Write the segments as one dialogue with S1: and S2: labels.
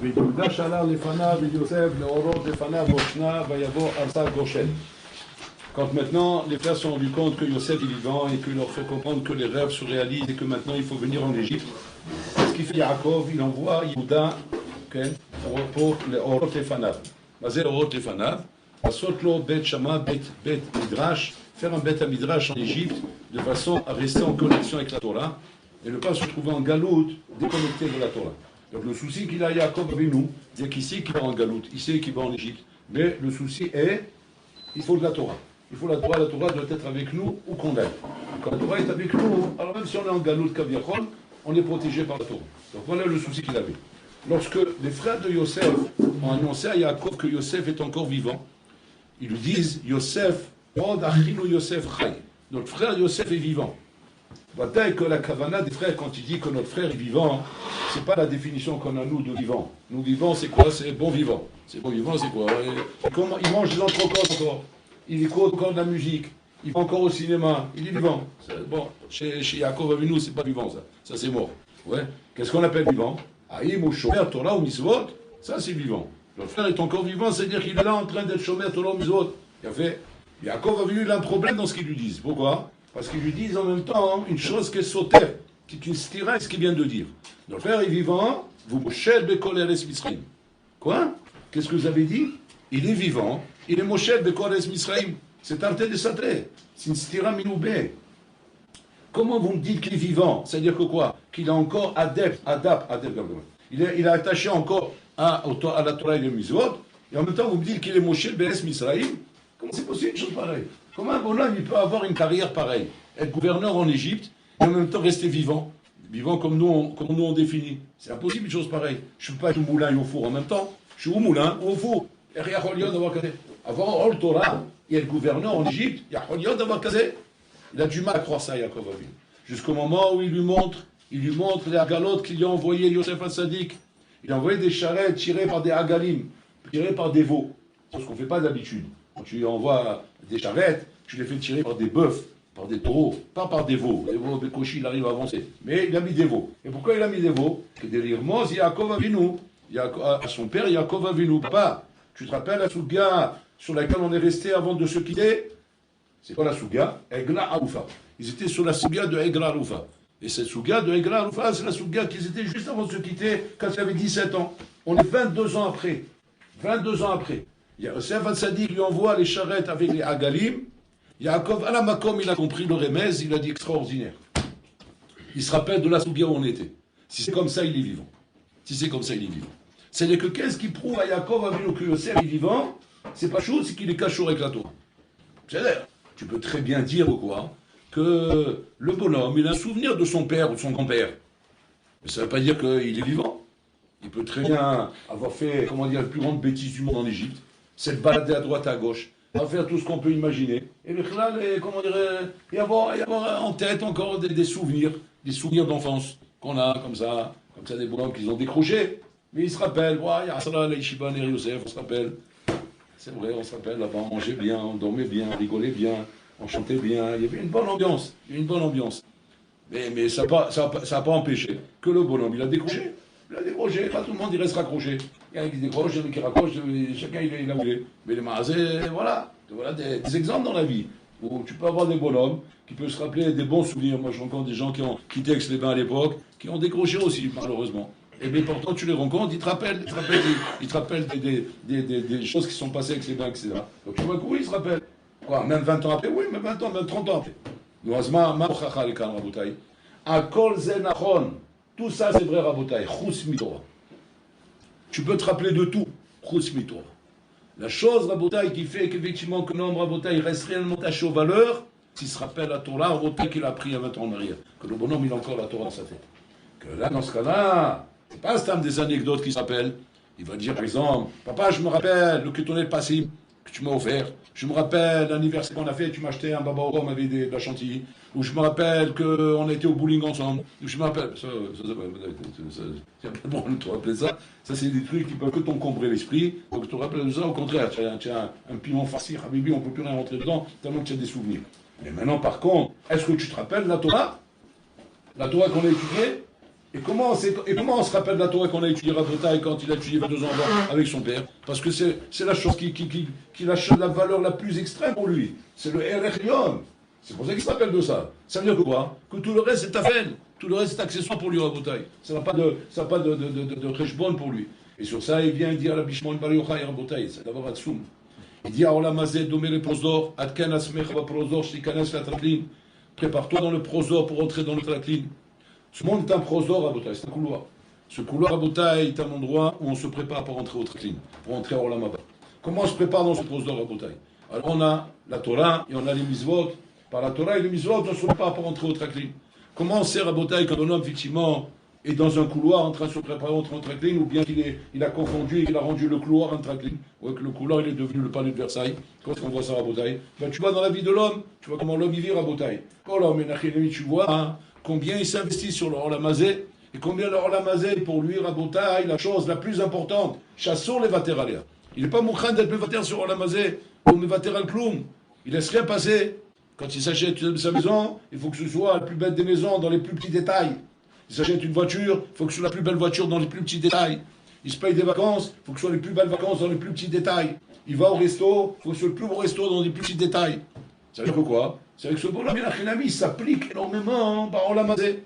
S1: ויהודה שלל לפניו ויוסף לאורות לפניו ראשנה ויבוא ארצה גושן. Quand maintenant les frères se sont rendus compte que Yosef est vivant et qu'il leur fait comprendre que les rêves se réalisent et que maintenant il faut venir en Égypte, ce qu'il fait Yaakov, il envoie Yehuda pour les Orot Lefanav. Mazel Orot Lefanav, Asot lo Bet Shama, Bet Midrash, faire un Bet à Midrash en Égypte de façon à rester en connexion avec la Torah et ne pas se trouver en galoute déconnecté de la Torah. Donc le souci qu'il a Yaakov avec nous, c'est qu'ici qu'il va en galoute, ici qu'il va en Égypte. Mais le souci est, il faut de la Torah. Il faut la Torah doit être avec nous où qu'on aille. Quand la Torah est avec nous, alors même si on est en galoute Kaviachol, on est protégé par la Torah. Donc voilà le souci qu'il avait. Lorsque les frères de Yosef ont annoncé à Yaakov que Yosef est encore vivant, ils lui disent Yosef, Yosef Chai. Notre frère Yosef est vivant. Bataille que la kavana des frères, quand il dit que notre frère est vivant, c'est pas la définition qu'on a nous de vivant. Nous vivants, c'est quoi? C'est bon vivant. C'est bon vivant, c'est quoi? Comment il mange des entrecôtes encore? Il écoute encore de la musique, il va encore au cinéma, il est vivant. Bon, chez Yaakov Avinu, c'est pas vivant ça. Ça c'est mort. Ouais. Qu'est-ce qu'on appelle vivant? Aïm ou Shomer, Torah ou Mitzvot, ça c'est vivant. Notre frère est encore vivant, c'est-à-dire qu'il est là en train d'être Shomer, Torah ou Mitzvot. Il a fait. Yaakov Avinu, il a un problème dans ce qu'ils lui disent. Pourquoi? Parce qu'ils lui disent en même temps une chose qui est sautée, qui est une stira, ce qu'il vient de dire. Notre frère est vivant, vous Moshel Bekol Eres Mitzrayim. Quoi? Qu'est-ce que vous avez dit? Il est vivant, il est Moshel Bekol Eres Mitzrayim. C'est Tarté de Satré. C'est une stira minoubé. Comment vous me dites qu'il est vivant? C'est-à-dire que quoi? Qu'il est encore adepte. Il est attaché encore à la Torah et le Mitzvot, et en même temps vous me dites qu'il est Moshel Bekol Eres Mitzrayim. Comment c'est possible une chose pareille? Comment un bonhomme il peut avoir une carrière pareille? Être gouverneur en Égypte et en même temps rester vivant? Vivant comme nous on définit. C'est impossible une chose pareille. Je ne peux pas être au moulin et au four en même temps. Je suis au moulin ou au four. Avoir le Torah et être gouverneur en Égypte, il a du mal à croire ça, Yaakov Avinu. Jusqu'au moment où il lui montre les agalotes qu'il lui a envoyé Yosef Hatzadik. Il a envoyé des charrettes tirées par des agalim, tirées par des veaux. C'est ce qu'on ne fait pas d'habitude. Quand tu lui envoies des charrettes, tu les fais tirer par des bœufs, par des taureaux, pas par des veaux. Les veaux, Bekoshi, il arrive à avancer. Mais il a mis des veaux. Et pourquoi il a mis des veaux? Que délire Mos, Yaakov Avinu. À son père, Yaakov Avinu. Papa, tu te rappelles la souga sur laquelle on est resté avant de se quitter? C'est quoi la souga? Egla Arufa. Ils étaient sur la souga de Egla Arufa. Et cette souga de Egla Arufa, c'est la souga qu'ils étaient juste avant de se quitter quand il avait 17 ans. On est 22 ans après. 22 ans après. Yosef Hatzadik lui envoie les charrettes avec les agalim. Yaakov, à la Makom, il a compris le remez, il a dit extraordinaire. Il se rappelle de la souga où on était. Si c'est comme ça, il est vivant. Si c'est comme ça, il est vivant. C'est-à-dire que qu'est-ce qui prouve à Yaakov Avinu que Yosef est vivant? C'est pas chaud, c'est qu'il est caché avec la Torah. C'est-à-dire, tu peux très bien dire quoi que le bonhomme, il a un souvenir de son père ou de son grand-père. Mais ça ne veut pas dire qu'il est vivant. Il peut très bien avoir fait, la plus grande bêtise du monde en Égypte, s'être baladé à droite à gauche, à faire tout ce qu'on peut imaginer, et y avoir en tête encore des souvenirs d'enfance qu'on a, comme ça des bonhommes qu'ils ont décrochés. Mais ils se rappellent, il y a Asra, Leishiba, Neri Yosef, on se rappelle. C'est vrai, on se rappelle, là-bas, on mangeait bien, on dormait bien, on rigolait bien, on chantait bien, il y avait une bonne ambiance, Mais ça n'a pas empêché que le bonhomme, il a décroché. Pas tout le monde il reste raccroché. Il y en a qui décrochent, il y en a qui raccrochent, chacun il a voulu. Mais les mazés, voilà des exemples dans la vie où tu peux avoir des bonhommes qui peuvent se rappeler des bons souvenirs. Moi je rencontre des gens qui ont quitté Aix-les-Bains à l'époque, qui ont décroché aussi, malheureusement. Et bien pourtant tu les rencontres, ils te rappellent des choses qui sont passées avec les bains, etc. Donc tu vois que oui, ils se rappellent. Quoi, même 20 ans après? Oui, même 20 ans, même 30 ans après. Tout ça, c'est vrai, Rabotai. Chus mitorah. Tu peux te rappeler de tout. Chus mitorah. La chose, Rabotai, qui fait qu'effectivement, que l'homme, Rabotai, reste réellement attaché aux valeurs, s'il se rappelle la Torah, Rabotai, qu'il a appris il y a 20 ans en arrière. Que le bonhomme, il a encore la Torah dans sa tête. Que là, dans ce cas-là, c'est pas un des anecdotes qui se rappellent. Il va dire, par exemple, papa, je me rappelle le ketonnet passé que tu m'as offert. Je me rappelle l'anniversaire qu'on a fait, tu m'as acheté un baba au rhum avec de la chantilly. Ou je me rappelle qu'on a été au bowling ensemble. Ou je me rappelle. C'est bon de te rappeler ça. Ça, c'est des trucs qui peuvent que t'encombrer l'esprit. Donc, tu te rappelles de ça, au contraire, tu as un piment farci, Habibi, on ne peut plus rien rentrer dedans, tellement que tu as des souvenirs. Mais maintenant, par contre, est-ce que tu te rappelles la Torah? La Torah qu'on a étudiée? Et comment on se rappelle de la Torah qu'on a étudié Rabotai quand il a étudié 22 ans avec son père? Parce que c'est la chose qui a la valeur la plus extrême pour lui. C'est le Erech Yom. C'est pour ça qu'il se rappelle de ça. Ça veut dire que quoi? Que tout le reste est affaire. Tout le reste est accessoire pour lui, Rabotai. Ça n'a pas de Reshbon pour lui. Et sur ça, il vient dire à la Bishmon Bar Yochai Rabotai. C'est d'abord Atsum. Il dit à Olam Hazeh, domé le prosor, Adkan Asmech va prosor, Shlikanes la traklin. Prépare-toi dans le prosor pour entrer dans le traklin. Ce monde est un prosor, Rabotai, c'est un couloir. Ce couloir, Rabotai, est un endroit où on se prépare pour entrer au traklin, pour entrer à Olam Haba. Comment on se prépare dans ce prosor, Rabotai? Alors on a la Torah et on a les mitzvot. Par la Torah et les mitzvot, on se prépare pour entrer au traklin. Comment on sait, Rabotai, quand un homme, effectivement, est dans un couloir en train de se préparer à entrer au traklin, ou bien il a confondu et qu'il a rendu le couloir un traklin, ou que le couloir il est devenu le palais de Versailles? Quand on voit ça, Rabotai, ben, tu vois dans la vie de l'homme, tu vois comment l'homme y vit, Rabotai. Oh là, tu vois, hein, combien il s'investit sur le Olam Hazeh, et combien le Olam Hazeh, pour lui, Rabotai, la chose la plus importante, chassons les vater aléa. Il n'est pas mouchan d'être mevater sur Olam Hazeh, ou mevater al kloum. Il laisse rien passer. Quand il s'achète sa maison, il faut que ce soit la plus belle des maisons dans les plus petits détails. Il s'achète une voiture, il faut que ce soit la plus belle voiture dans les plus petits détails. Il se paye des vacances, il faut que ce soit les plus belles vacances dans les plus petits détails. Il va au resto, il faut que ce soit le plus beau resto dans les plus petits détails. Ça veut dire que quoi? C'est avec ce bon Menachem s'applique énormément par Olam Hazeh.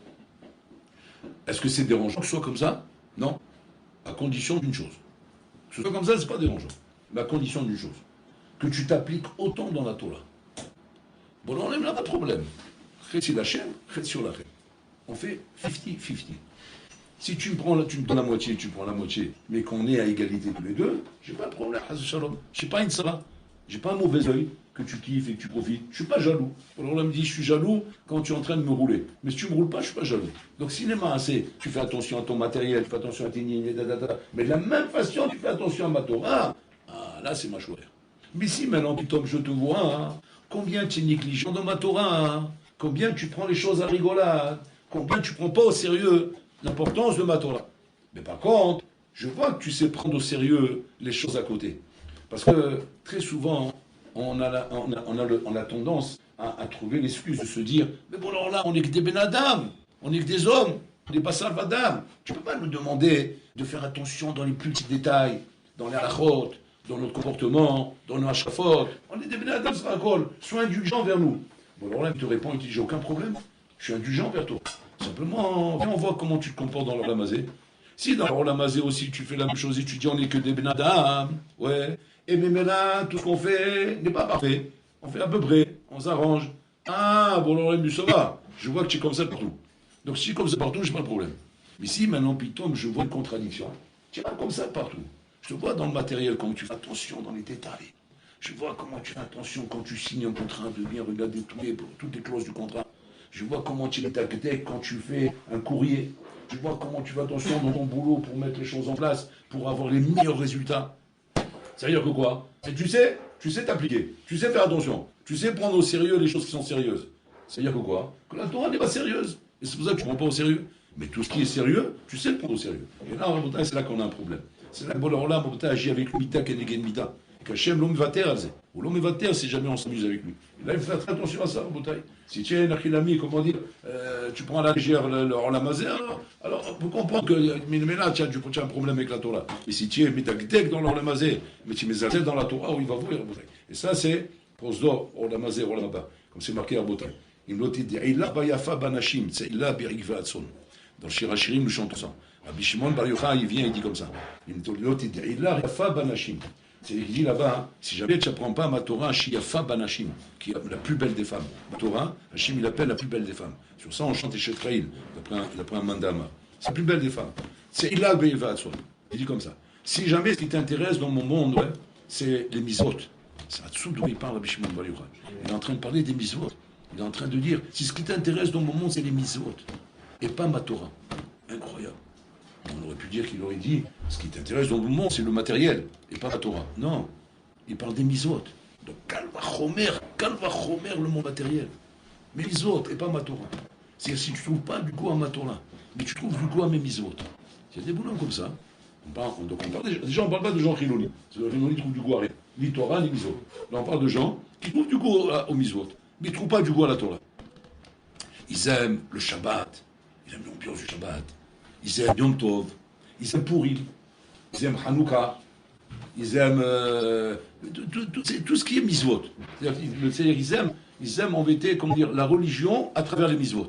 S1: Est-ce que c'est dérangeant que ce soit comme ça? Non. À condition d'une chose. Que ce soit comme ça, c'est pas dérangeant. Mais à condition d'une chose. Que tu t'appliques autant dans la Torah. Bon, on n'a pas de problème. Chetzi Lachem, Chetzi Lachem. On fait 50-50. Si tu me donnes la moitié, tu prends la moitié, mais qu'on est à égalité tous les deux, j'ai pas de problème. Je suis pas une sala. J'ai pas un mauvais œil que tu kiffes et que tu profites. Je suis pas jaloux. Alors là, me dit, je suis jaloux quand tu es en train de me rouler. Mais si tu me roules pas, je suis pas jaloux. Donc cinéma, assez. Tu fais attention à ton matériel, tu fais attention à tes lignes, mais de la même façon, tu fais attention à ma Torah. Ah, là, c'est ma chouette. Mais si maintenant, putain, je te vois, hein, combien tu es négligent dans ma Torah, hein, combien tu prends les choses à rigolade, combien tu prends pas au sérieux l'importance de ma Torah. Mais par contre, je vois que tu sais prendre au sérieux les choses à côté. Parce que très souvent, on a tendance à trouver l'excuse de se dire « Mais bon, alors là, on n'est que des benadam, on n'est que des hommes, on n'est pas salvadam. Tu ne peux pas nous demander de faire attention dans les plus petits détails, dans les halachot, dans notre comportement, dans nos hashkafot. On est des benadam, sois indulgent vers nous. » Bon, alors là, il te répond, il te dit « J'ai aucun problème, je suis indulgent vers toi. Simplement, viens, on voit comment tu te comportes dans l'Olam Hazeh. Si dans l'Olam Hazeh aussi, tu fais la même chose et tu dis on n'est que des benadam, ouais. Et mais là, tout ce qu'on fait n'est pas parfait. On fait à peu près, on s'arrange. Ah, bon, alors, ça va. Je vois que tu es comme ça partout. Donc, si tu es comme ça partout, je n'ai pas de problème. Mais si maintenant, Pitom, je vois une contradiction, tu es pas comme ça partout. Je te vois dans le matériel, comment tu fais attention dans les détails. Je vois comment tu fais attention quand tu signes un contrat, de bien regarder toutes les clauses du contrat. Je vois comment tu es tactique quand tu fais un courrier. Je vois comment tu fais attention dans ton boulot pour mettre les choses en place, pour avoir les meilleurs résultats. Ça veut dire que quoi? Et tu sais t'appliquer, tu sais faire attention, tu sais prendre au sérieux les choses qui sont sérieuses. Ça veut dire que quoi? Que la Torah n'est pas sérieuse. Et c'est pour ça que tu ne prends pas au sérieux. Mais tout ce qui est sérieux, tu sais le prendre au sérieux. Et là, c'est là qu'on a un problème. C'est là que là, agit avec Mita Kenegen Mita. Qu'Hachem l'homme va taire, ou l'homme va taire si jamais on s'amuse avec lui. Et là, il faut faire très attention à ça, Rabotai. Si tu es un achilami, comment dire, tu prends à la légère le Olam Hazeh, alors on peut comprendre que, mais là, tu as un problème avec la Torah. Mais si tu es mitagdek dans l'Olam Hazeh, mais tu mets dans la Torah, où il va voir, Rabotai. Et ça, c'est prosdor, Olam Hazeh, Olam Haba, comme c'est marqué à Rabotai. Il me dit, Illa bayafa banashim, c'est Illa birigva atson. Dans le Shir HaShirim, nous chantons ça. Rabbi Shimon Bar Yochai, il vient, il dit comme ça. Il me dit, Illa yafa banashim. C'est il dit là-bas, hein, si jamais tu n'apprends pas ma Torah, Shiyafa Banashim, qui est la plus belle des femmes. Ma Torah, Hachim, il appelle la plus belle des femmes. Sur ça, on chante Eshetraïl, d'après un mandama. C'est la plus belle des femmes. C'est Ila Beiva Atson. Il dit comme ça. Si jamais ce qui t'intéresse dans mon monde, ouais, c'est les misot. C'est là-dessous d'où il parle, Rabbi Shimon Bar Yochai. Il est en train de parler des misot. Il est en train de dire, si ce qui t'intéresse dans mon monde, c'est les misot, et pas ma Torah. Incroyable. On aurait pu dire qu'il aurait dit, ce qui t'intéresse dans le monde, c'est le matériel, et pas la Torah. Non, il parle des misot. Donc, calva chomer, le monde matériel. Mais misot, et pas ma Torah. C'est-à-dire, si tu ne trouves pas du goût à ma Torah, mais tu trouves du goût à mes misot. Il y a des boulons comme ça. Déjà, on ne parle pas de gens chiloni. Les chiloni trouvent du goût à rien. Ni Torah, ni misot. Là, on parle de gens qui trouvent du goût aux misot, mais ils ne trouvent pas du goût à la Torah. Ils aiment le Shabbat, ils aiment l'ambiance du Shabbat. ils aiment Yom Tov, ils aiment Purim, ils aiment Hanouka, ils aiment tout ce qui est mitzvot. C'est-à-dire ils aiment en vérité, comment dire, la religion à travers les mitzvot.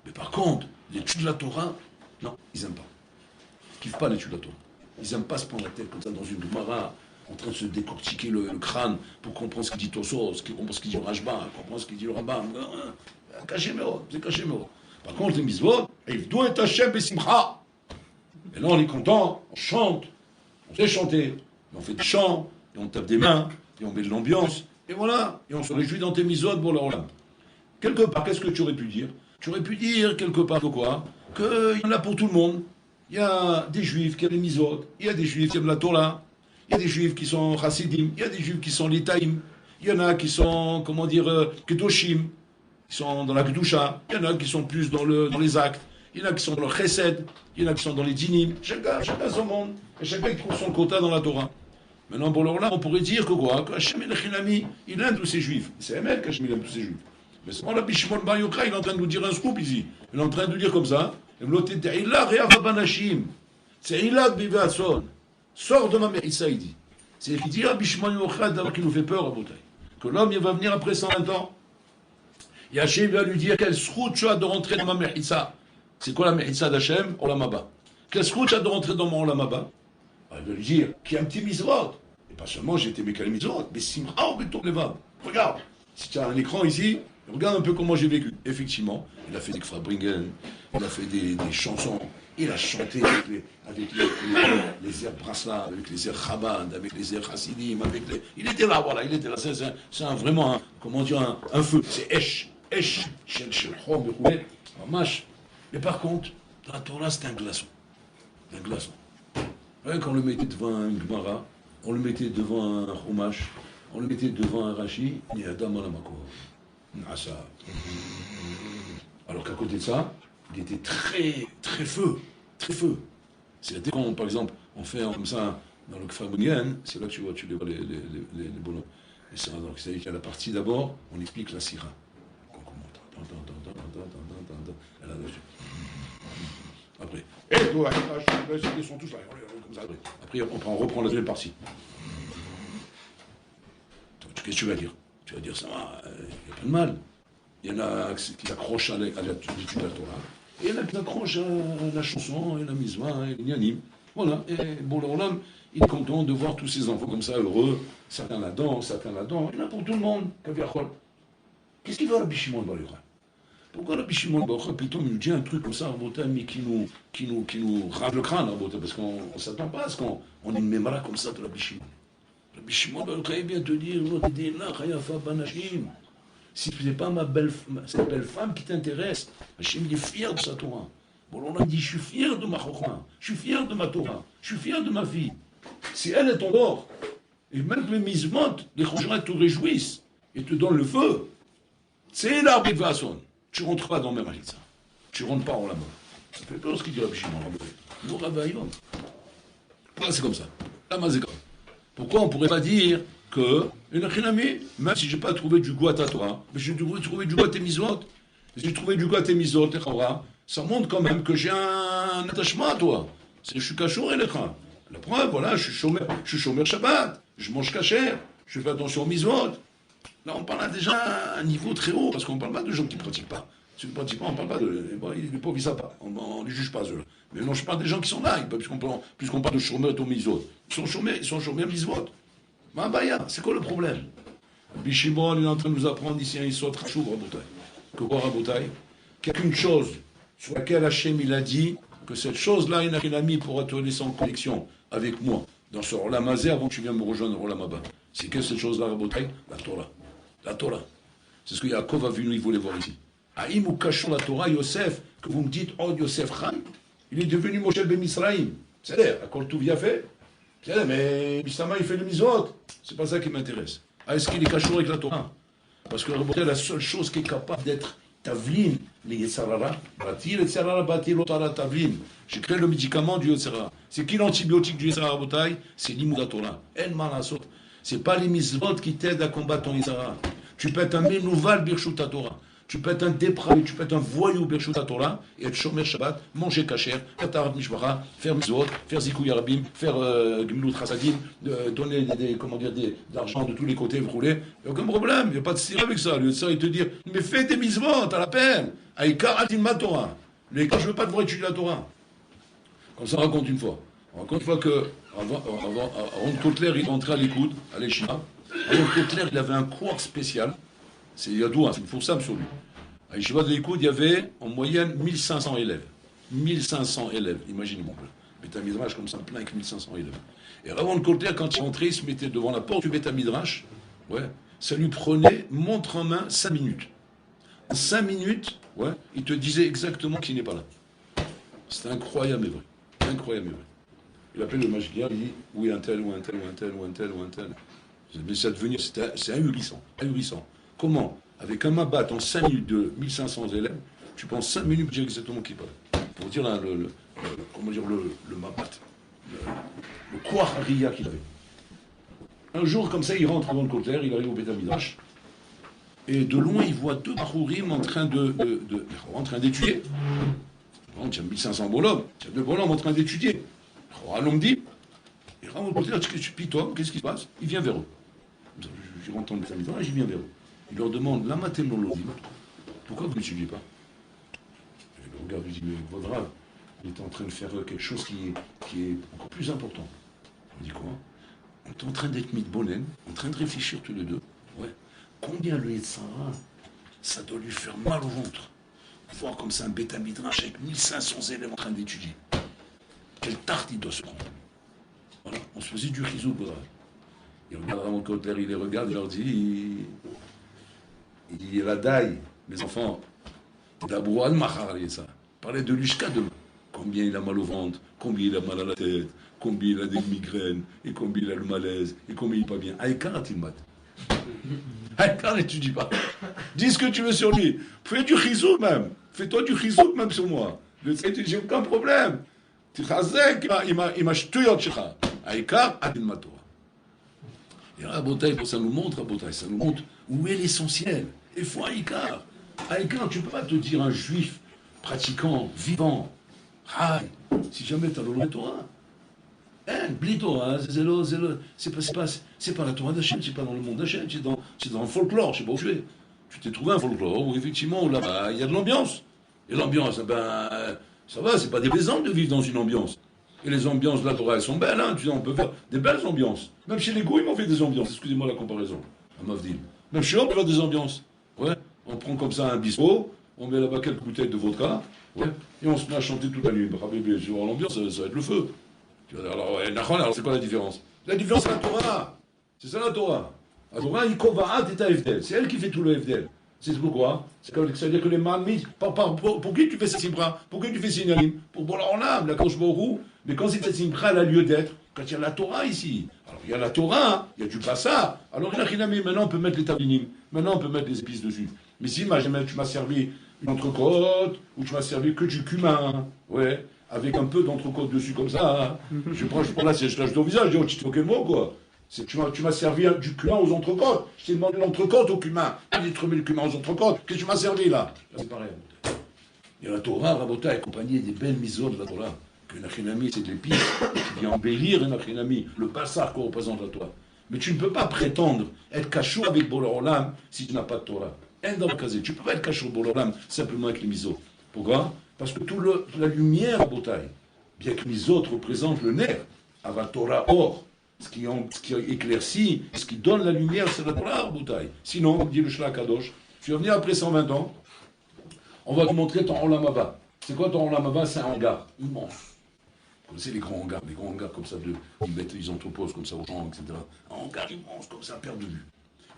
S1: Mais par contre, l'étude de la Torah, non, ils n'aiment pas. Ils ne kiffent pas l'étude de la Torah. Ils n'aiment pas se prendre la tête comme ça dans une Gemara, en train de se décortiquer le crâne pour comprendre ce qu'il dit Tosot, comprendre ce qu'il dit le Rashba, comprendre ce qu'il dit le Rambam. Caché Mérod, c'est caché Mérod. Par contre, les mitzvot, ils doivent être Hashem Besimcha. Et là, on est content, on chante, on sait chanter, on fait des chants, et on tape des mains, et on met de l'ambiance, et voilà, et on se réjouit dans tes mitzvot pour leur âme. Quelque part, qu'est-ce que tu aurais pu dire? Tu aurais pu dire quelque part que quoi? Qu'il y en a pour tout le monde. Il y a des juifs qui aiment les mitzvot, il y a des juifs qui aiment la Torah, il y a des juifs qui sont chassidim, il y a des juifs qui sont litaïm, il y en a qui sont, comment dire, kedoshim, qui sont dans la kedusha, il y en a qui sont plus dans les actes, il y en a qui sont dans le chesed, il y en a qui sont dans les dinim, chacun son monde, et chacun trouve son quota dans la Torah. Maintenant, pour là, on pourrait dire que quoi? Que Hachem el-Chinami, il aime tous ces juifs. C'est Emel qu'Hachem aime tous ces juifs. Mais c'est Rabbi Shimon Bar Yochai, il est en train de nous dire un scoop ici. Il est en train de nous dire comme ça. C'est Ilad Bivatson. Sors de ma mérissa, il dit. C'est il dit Rabbi Shimon Bar Yochai d'abord qui nous fait peur à Boutaï. Que l'homme, il va venir après 120 ans. Et Hachem va lui dire quel srout tu as de rentrer dans ma mérissa. C'est quoi la mérissa d'Hachem? Olam Haba. Quel srout tu as de rentrer dans mon Olam Haba? Il va lui dire qu'il y a un petit mitzvot. Et pas seulement j'ai été mécalé mitzvot, mais simcha ou beton levav. Regarde, si tu as un écran ici, regarde un peu comment j'ai vécu. Effectivement, il a fait des Kfarbringen, il a fait des chansons, il a chanté avec les airs Brasla, avec les airs Chabad, avec les airs Hasidim, il était là, voilà, il était là. C'est vraiment, comment dire, un feu. C'est Esh, Shel Chom, Mamash. Mais par contre, dans la Torah, c'était un glaçon. Un glaçon. Quand on le mettait devant un Gemara, on le mettait devant un Chumash, on le mettait devant un Rashi, ni Adam Alamako. Asa. Alors qu'à côté de ça, il était très, très feu. Très feu. C'est quand, par exemple, on fait comme ça dans le Kfarbingen, c'est là que tu vois les bonhommes. Et ça, donc, c'est-à-dire qu'il y a la partie d'abord, on explique la sira. On commente. Après, ils sont tous là. Après, on reprend la deuxième partie. Qu'est-ce que tu vas dire? Tu vas dire, ça va, il n'y a pas de mal. Il y en a qui s'accrochent à l'étude de la Torah, et il y en a qui s'accrochent à la chanson, et la misma, et l'ignanim. Voilà, et Boulaolam, il est content de voir tous ces enfants comme ça, heureux, certains là-dedans, il y en a pour tout le monde. Qu'est-ce qu'il va Rabbi Shimon Bar Yochai? Pourquoi Rabbi Shimon Bar Yochai plutôt nous dit un truc comme ça, Rabotai, mais qui nous rave le crâne, Rabotai, parce qu'on ne s'attend pas à ce qu'on ait une mémora comme ça de Rabbi Shimon. Rabbi Shimon Bar Yochai vient te dire, si ce n'est pas cette belle femme qui t'intéresse, Hachem il est fier de sa Torah. Bon, on a dit, je suis fier de ma Chokhmah, je suis fier de ma Torah, je suis fier de ma fille. Si elle est ton or, et même les mitzvot, les Chokhmah te réjouissent et te donnent le feu, c'est l'arbre de Vasson. Tu ne rentres pas dans le même Maritza. Tu ne rentres pas en la mort. Ça fait peur ce qu'il dit Rabbi Shimon. Nous, Rabbi Yom. Pourquoi c'est comme ça? Pourquoi on ne pourrait pas dire que, une chinami, même si je n'ai pas trouvé du goût à ta Torah, mais j'ai trouvé du goût à tes mitzvot, j'ai trouvé du goût à tes mitzvot, ça montre quand même que j'ai un attachement à toi. Je suis cachour et l'écran. La preuve, voilà, je suis chômeur Shabbat, je mange cachère, je fais attention aux mitzvot. Là, on parle déjà à un niveau très haut, parce qu'on ne parle pas de gens qui ne pratiquent pas. Ceux qui ne pratiquent pas, on ne parle pas de... Les pauvres, ils ne savent pas. On ne les juge pas, eux. Mais non, je parle des gens qui sont là, puisqu'on parle de chômeurs aux mitzvot. Ils sont chômeurs mitzvot. C'est quoi le problème? Bishimon, il est en train de nous apprendre ici un Yisod Chachouv, Rabotai. Que quoi, Rabotai? Qu'il n'y a qu'une chose sur laquelle Hachem il a dit que cette chose-là, il n'a qu'un ami pourra te laisser en connexion avec moi dans ce Olam Hazé avant que tu viennes me rejoindre au Olam Haba. C'est que cette chose-là, Rabotai? La Torah. La Torah. C'est ce que Yaakov a vu, nous, il voulait voir ici. Aïm ou cachons la Torah, Yosef, que vous me dites, oh, Yosef Khan, il est devenu Moshe Ben Misraïm. C'est-à-dire, à quoi tout vient fait? C'est-à-dire, mais Bistama, il fait le misot. C'est pas ça qui m'intéresse. Est-ce qu'il est cachot avec la Torah? Parce que la seule chose qui est capable d'être Tavlin, les Yetzarara, Batir, Yetzarara, Batir, Lotara, Tavlin. J'ai créé le médicament du Yetzarara. C'est qui l'antibiotique du Yetzarara, Botaï? C'est l'Imouda Torah. El Manasot. C'est pas les mitzvot qui t'aident à combattre ton Yetzarara. Tu peux être un Menouval Birchut Torah. Tu peux être un dépravé, tu peux être un voyou Birshut Torah et être Shomer Shabbat, manger kasher, faire Tarat Mishmara, faire Mizot, faire Zikou Yarabim, faire Gmilut Chassadim, donner de l'argent de tous les côtés, rouler. Il n'y a aucun problème, il n'y a pas de style avec ça. Le ça, il te dire, mais fais des mitzvot, à la peine. Aïkar Atin Torah. Mais quand je ne veux pas te voir étudier la Torah. Comme ça, raconte une fois. On raconte une fois que, avant Kotler, il rentrait à l'écoute, à l'Eshima. Avant Kotler, il avait un cours spécial. C'est Yadoua, c'est une foursam sur lui. À l'Yeshiva de l'Écoute, il y avait en moyenne 1500 élèves. 1500 élèves, imaginez-moi. Beth Midrash comme ça, plein avec 1500 élèves. Et Ravon Kotler, quand il rentrait, il se mettait devant la porte du Beth Midrash. Ouais, ça lui prenait, montre en main, 5 minutes. En 5 minutes, ouais, il te disait exactement qui n'est pas là. C'était incroyable et vrai. Incroyable et vrai. Il appelait le Mashgiach, il dit oui, un tel, ou un tel, ou un tel, ou un tel, ou un tel. Mais ça devenait, c'est ahurissant. Ahurissant. Comment? Avec un mabat en 5 minutes de 1500 élèves, tu penses 5 minutes pour dire exactement qui parle. Pour dire là, comment dire, le mabat, le Kouach qu'il avait. Un jour, comme ça, il rentre avant le Kotler, il arrive au Beth Midrash, et de loin, il voit deux Barourim en train d'étudier. Tu as 1500 bonhommes, tu as deux bonhommes en train d'étudier. L'homme dit, et Ravon Kotler, pitois, qu'est-ce qui se passe? Il vient vers eux. Je rentre dans le Beth Midrash, il vient vers eux. Il leur demande, la matin non l'ordi, pourquoi vous n'étudiez pas? Et le regarde, il dit, mais Vaudra, il est en train de faire quelque chose qui est encore plus important. On dit quoi? On est en train d'être mis de bonnen, en train de réfléchir tous les deux. Ouais. Combien le Yetzara, ça doit lui faire mal au ventre. Voir comme ça un Beth Midrash avec 1500 élèves en train d'étudier. Quelle tarte il doit se prendre. Voilà, on se faisait du rizou, Vaudra. Il regarde Ravon Kotler, il les regarde, il leur dit... Il dit, la daille, mes enfants, d'Abouad Mahar, ça. Parlait de lui jusqu'à demain. Combien il a mal au ventre, combien il a mal à la tête, combien il a des migraines, et combien il a le malaise, et combien il n'est pas bien. Aïkar a-t-il mat? Aïkar n'étudie pas. Dis ce que tu veux sur lui. Fais du chizouk même. Fais-toi du chizouk même sur moi. J'ai aucun problème. Tichazek, il m'a ch'tuyot shecha. Aïkar a-t-il mat? Et là, Abotai, ça nous montre, ça nous montre où est l'essentiel. Il faut Aïkar. Aïkar, tu ne peux pas te dire un juif pratiquant, vivant. Si jamais tu as le Torah. Bli Torah, c'est pas la Torah d'Hachem, c'est pas dans le monde d'Hachem, c'est dans le folklore, je sais pas où tu es. Tu t'es trouvé un folklore où effectivement, là-bas, il y a de l'ambiance. Et l'ambiance, ça va, c'est pas déplaisant de vivre dans une ambiance. Et les ambiances de la Torah, elles sont belles, hein, on peut faire des belles ambiances. Même chez les goûts, ils m'ont fait des ambiances, excusez-moi la comparaison, à Mavdil. Même chez eux, on peut faire des ambiances. Ouais. On prend comme ça un bistrot, on met là-bas quelques bouteilles de vodka, ouais, et on se met à chanter toute la nuit. Tu vois, l'ambiance, ça va être le feu. Alors, c'est quoi la différence? La différence, c'est la Torah. C'est ça la Torah. La Torah, c'est elle qui fait tout le FDL. C'est pourquoi? C'est-à-dire que les mamies, pour qui tu fais cette simpra? Pour qui tu fais signalim? Pour Bola Olam, la Kosh Borou. Mais quand cette simpra, elle a lieu d'être, quand il y a la Torah ici. Alors il y a la Torah, il y a du Passa. Alors maintenant on peut mettre les tablinim, maintenant on peut mettre les épices dessus. Mais si tu m'as servi une entrecôte, ou tu m'as servi que du cumin, ouais, avec un peu d'entrecôte dessus comme ça, hein. je prends là, je lâche ton visage, je dis, oh, tu te moques de moi, quoi. Tu m'as servi du cumin aux entrecôtes. Je t'ai demandé l'entrecôte au cumin. Tu te remets le cumin aux entrecôtes. Qu'est-ce que tu m'as servi là? C'est pareil. Il y a la Torah, Rabota, accompagnée des belles misos de la Torah. Que Nachinami, c'est de l'épice qui vient embellir Nachinami, le passard qu'on représente la Torah. Mais tu ne peux pas prétendre être cachot avec Boloram si tu n'as pas de Torah. Tu ne peux pas être cachot Boloram simplement avec les misos. Pourquoi? Parce que toute la lumière, Rabota, bien que les autres représentent le nerf, avant Torah or. Ce qui éclaircit, ce qui donne la lumière, c'est la Torah, Boutaï. Sinon, dit le Shlach Kadosh, tu vas venir après 120 ans, on va te montrer ton Olam Haba. C'est quoi ton Olam Haba? C'est un hangar immense. Vous connaissez les grands hangars comme ça, ils entreposent comme ça aux gens, etc. Un hangar immense comme ça, à perte de vue.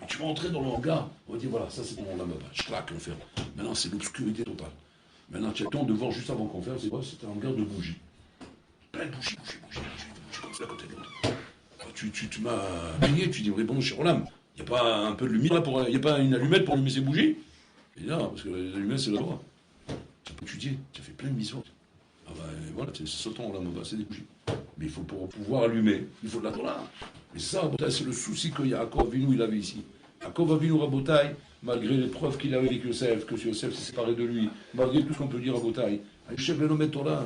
S1: Et tu vas entrer dans le hangar, on va dire voilà, ça c'est ton Olam Haba. Shlach, on fait. Maintenant, c'est l'obscurité totale. Maintenant, tu as le temps de voir juste avant qu'on fasse, c'est quoi? C'est un hangar de bougies. Plein de bougies, comme ça à côté de l'autre. Tu m'as baigné, tu dis, oui, bon, cher Olam, il n'y a pas un peu de lumière là, il n'y a pas une allumette pour allumer ces bougies? Et non, parce que l'allumette, c'est la Torah. Tu as étudié, tu as fait plein de mitzvot. Ah ben voilà, c'est ce temps Olam, c'est des bougies. Mais il faut pour pouvoir allumer, il faut de la Torah. Et ça, c'est le souci que Yaakov Avinu, il avait ici. Yaakov Avinu, Rabotai, malgré les preuves qu'il avait avec Yosef, que Yosef s'est séparé de lui, malgré tout ce qu'on peut dire à Botaï. Torah,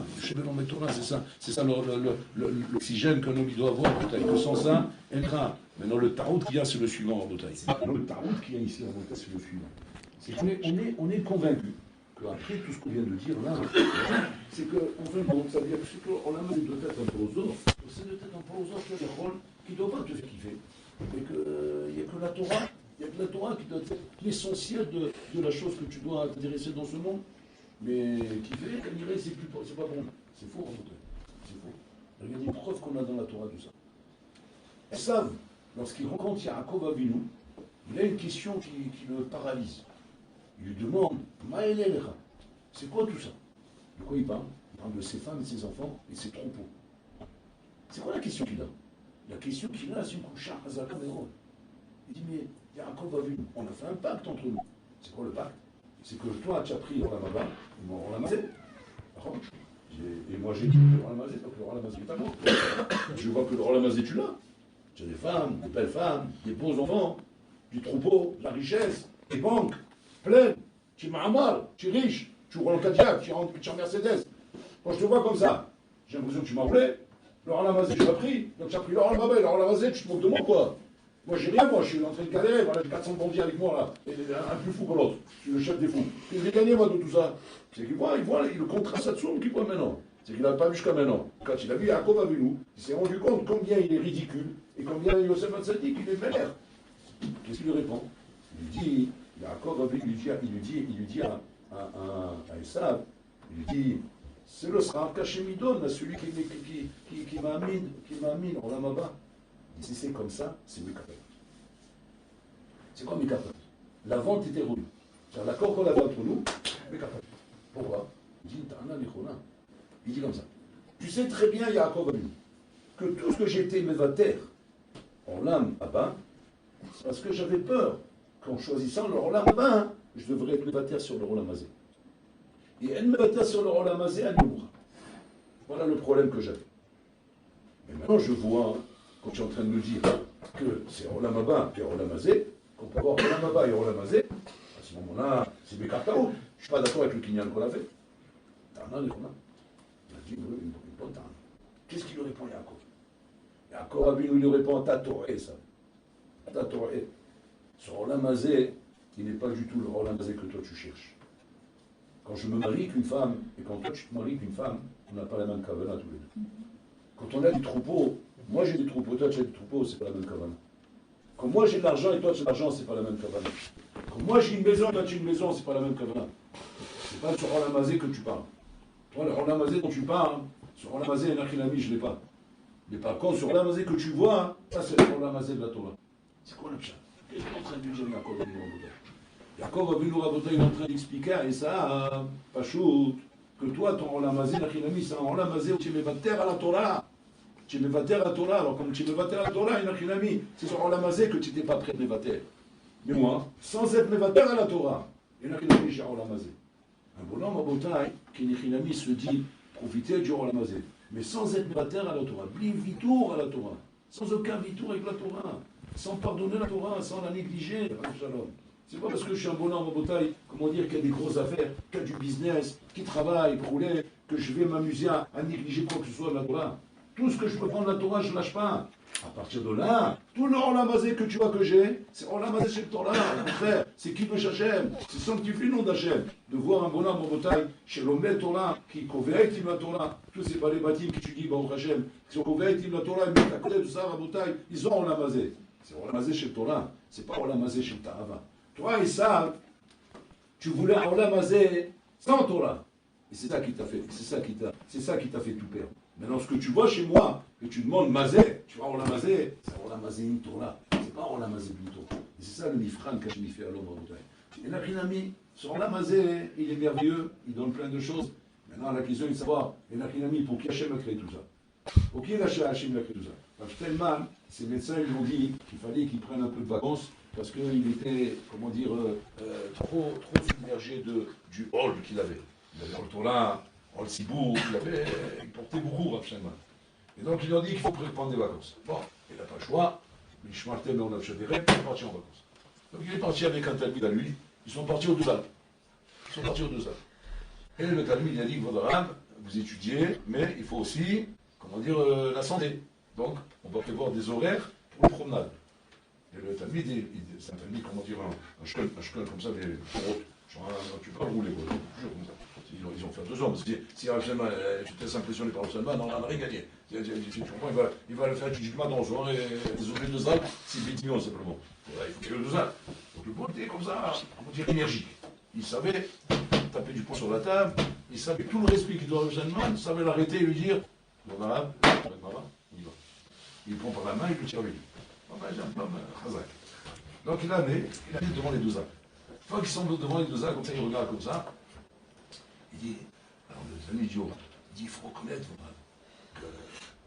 S1: c'est ça l'oxygène qu'un homme doit avoir, Botaï. Que sans ça, Entra. Maintenant, le tarot qu'il y a, c'est le suivant, Botaï. Le tarot qu'il y a ici, en Botaï, c'est le suivant. C'est qu'on est convaincu qu'après tout ce qu'on vient de dire là, c'est qu'en fin de compte, ça veut dire qu'on a mis de tête un peu aux autres, c'est de tête un peu aux autres qu'il y a des rôles qui ne doivent pas te faire kiffer. Et qu'il n'y a que la Torah. Il n'y a que la Torah qui doit être l'essentiel de la chose que tu dois t'intéresser dans ce monde. Mais qui fait qu'Amiré, c'est pas bon. C'est faux, en fait. C'est faux. Il y a des preuves qu'on a dans la Torah de ça. Ils savent, lorsqu'il rencontre Yaakov Avinu, il a une question qui le paralyse. Il lui demande, Maëlelecha, c'est quoi tout ça? De quoi il parle? Il parle de ses femmes et ses enfants et ses troupeaux. C'est quoi la question qu'il a? La question qu'il a, c'est une couche à Hazaka Merod. Il dit, mais Yaakov Avinu, on a fait un pacte entre nous. C'est quoi le pacte? C'est que toi, tu as pris le Ramaba, et moi, Ramazé. Et moi, j'ai dit le Ramazé, donc le Ramazé est à moi. Je vois que le Ramazé, tu l'as. Tu as des femmes, des belles femmes, des beaux enfants, du troupeau, de la richesse, des banques pleines. Tu es Mahamal, tu es riche, tu roules en Cadillac, tu es en Mercedes. Quand je te vois comme ça, j'ai l'impression que tu m'as roulé. Le Ramazé, tu l'as pris. Donc tu as pris le Ramaba et le Ramazé, tu te moques de moi, quoi. Moi, j'ai rien, moi, je suis en train de galérer, voilà, j'ai 400 bandits avec moi, là, et un plus fou que l'autre, je suis le chef des fous. Qu'est-ce que j'ai gagné, moi, de tout ça? C'est qu'il voit, le contrat Satsoum qu'il voit maintenant. C'est qu'il n'avait pas vu jusqu'à maintenant. Quand il a vu Yaakov Avinu, il s'est rendu compte combien il est ridicule, et combien Yosef Hatzadik, il est vénère. Qu'est-ce qu'il lui répond? Il lui dit, Yaakov Avinu, il lui dit à Esav, il lui dit, c'est le Srar Kashemidon, celui qui m'a mis en Lamaba. Si c'est comme ça, c'est Mekapet. C'est quoi Mekapet? La vente était relue. C'est l'accord qu'on avait entre nous, Mekapet. Pourquoi? Il dit comme ça. Tu sais très bien, Yaakov Avinu, que tout ce que j'étais Mevater en l'âme à bas, c'est parce que j'avais peur qu'en choisissant le Rolam à bas, je devrais être Mevater sur le Rolam Azé. Et elle Mevater sur le Rolam Azé, elle mourra. Voilà le problème que j'avais. Mais maintenant, je vois. Quand tu es en train de nous dire que c'est Rolam Abba et Rolam Azé, qu'on peut avoir Rolam Abba et Rolam Azé, à ce moment-là, c'est Bekartao. Je ne suis pas d'accord avec le Kinyan qu'on a fait. Tana, il a dit une bonne Tana. Qu'est-ce qu'il lui répond, Yaakov? Yaakov Avinu, il lui répond ta Torah, ça. Ta Torah. Ce Rolam Azé, il n'est pas du tout le Rolam Azé que toi tu cherches. Quand je me marie avec une femme, et quand toi tu te maries avec une femme, on n'a pas la même kavana tous les deux. Quand on a du troupeau, moi j'ai des troupeaux, toi tu as des troupeaux, c'est pas la même kavana. Quand moi j'ai de l'argent et toi tu as de l'argent, c'est pas la même kavana. Quand moi j'ai une maison et toi tu as une maison, c'est pas la même kavana. C'est pas sur Rolam Azé que tu parles. Toi, le Rolam Azé dont tu parles, sur Rolam Azé et Nachilami, je ne l'ai pas. Mais par contre, sur Rolam Azé que tu vois, ça c'est le Rolam Azé de la Torah. C'est quoi le pshat? Qu'est-ce qu'il est en train de dire Yaakov Avinu Rabotai? Yaakov Avinu Rabotai, il est en train d'expliquer à Esav, Pachout, que toi, ton Rolam Azé, Nachilami, c'est un Rolam Azé où tu mets terre à la Torah. Tu me vater à la Torah, alors comme tu me vater à la Torah, c'est sur Rolam Azé que tu n'étais pas prêt de me vater. Mais moi, sans être me vater à la Torah, il y a Nachilami chez Rolam Azé. Un bonhomme à Botaï, qui Nachilami se dit profiter du Rolam Azé, mais sans être me vater à la Torah, bli vitour à la Torah, sans aucun vitour avec la Torah, sans pardonner la Torah, sans la négliger, Shalom. C'est pas parce que je suis un bonhomme à Botaï, comment dire, qui a des grosses affaires, qui a du business, qui travaille, brûlé, que je vais m'amuser à négliger quoi que ce soit de la Torah. Tout ce que je peux prendre de la Torah, je ne lâche pas. À partir de là, tout le Rolam Azé que tu vois que j'ai, c'est Rolam Azé chez le Torah, mon frère. C'est qui veut Hachem, c'est sanctifié le nom d'Hachem. De voir un bonhomme en Botaï, chez l'Omel Torah, qui convertit la Torah, tous ces balais bâtiments que tu dis, Baruch Hachem, qui convertit la Torah, mais à côté de ça, à Botaï, ils ont Rolam Azé. C'est Rolam Azé chez le Torah, c'est pas Rolam Azé chez le Tahava. Toi, ils savent, tu voulais un Rolam Azé sans Torah. Et c'est ça qui t'a fait, c'est ça qui t'a fait tout perdre. Maintenant, ce que tu vois chez moi, et tu demandes Mazé, tu vois Rolam Azé, c'est Rolam Azé une Torah, c'est pas Rolam Azé plutôt. Et c'est ça le Nifran que je m'y fais à l'homme en Botaï. Et là, Kinami, ce Rolam Azé, il est merveilleux, il donne plein de choses. Maintenant, la question est de savoir, et là, Kinami, pour qui Hachem a créé tout ça? Pour qui Hachem a créé tout ça? Parce que tellement, ces médecins, ils m'ont dit qu'il fallait qu'ils prennent un peu de vacances, parce qu'il était, comment dire, trop submergé du hall qu'il avait. Il avait le Torah, le Cibourg, il portait beaucoup Rav Shema. Et donc ils ont dit qu'il faut prendre des vacances. Bon, il n'a pas le choix, mais Shmartem, on a fait des rêves, il est parti en vacances. Donc il est parti avec un talmid à lui, ils sont partis au Dezal. Et le talmid il a dit, votre Rab, vous étudiez, mais il faut aussi, comment dire, la santé. Donc, on va prévoir des horaires pour les promenades. Et le talmid, c'est un talmid, comment dire, un shkol comme ça, des routes. Tu peux pas rouler, quoi, toujours comme ça. Ils ont fait 2 ans, parce que si Rav Salman, tu te laisses impressionner par Rav Salman, on n'a rien gagné. Tu comprends, il va le faire du jugement dans le soir, et les objets de Zal, c'est 20 millions simplement. Voilà, il faut qu'il y ait le Zal. Donc le bon était comme ça, on dirait énergique. Il savait taper du poing sur la table, il savait tout le respect qu'il doit à Rav Salman, il savait l'arrêter et lui dire, bon arabe, on y va. Il prend par la main, il le tire avec lui. Donc il a amené devant les 2 Zal. Une fois qu'ils sont devant les 2 Zal, comme ça, il regarde comme ça. Il dit, alors le ami idiot, il dit, il faut reconnaître que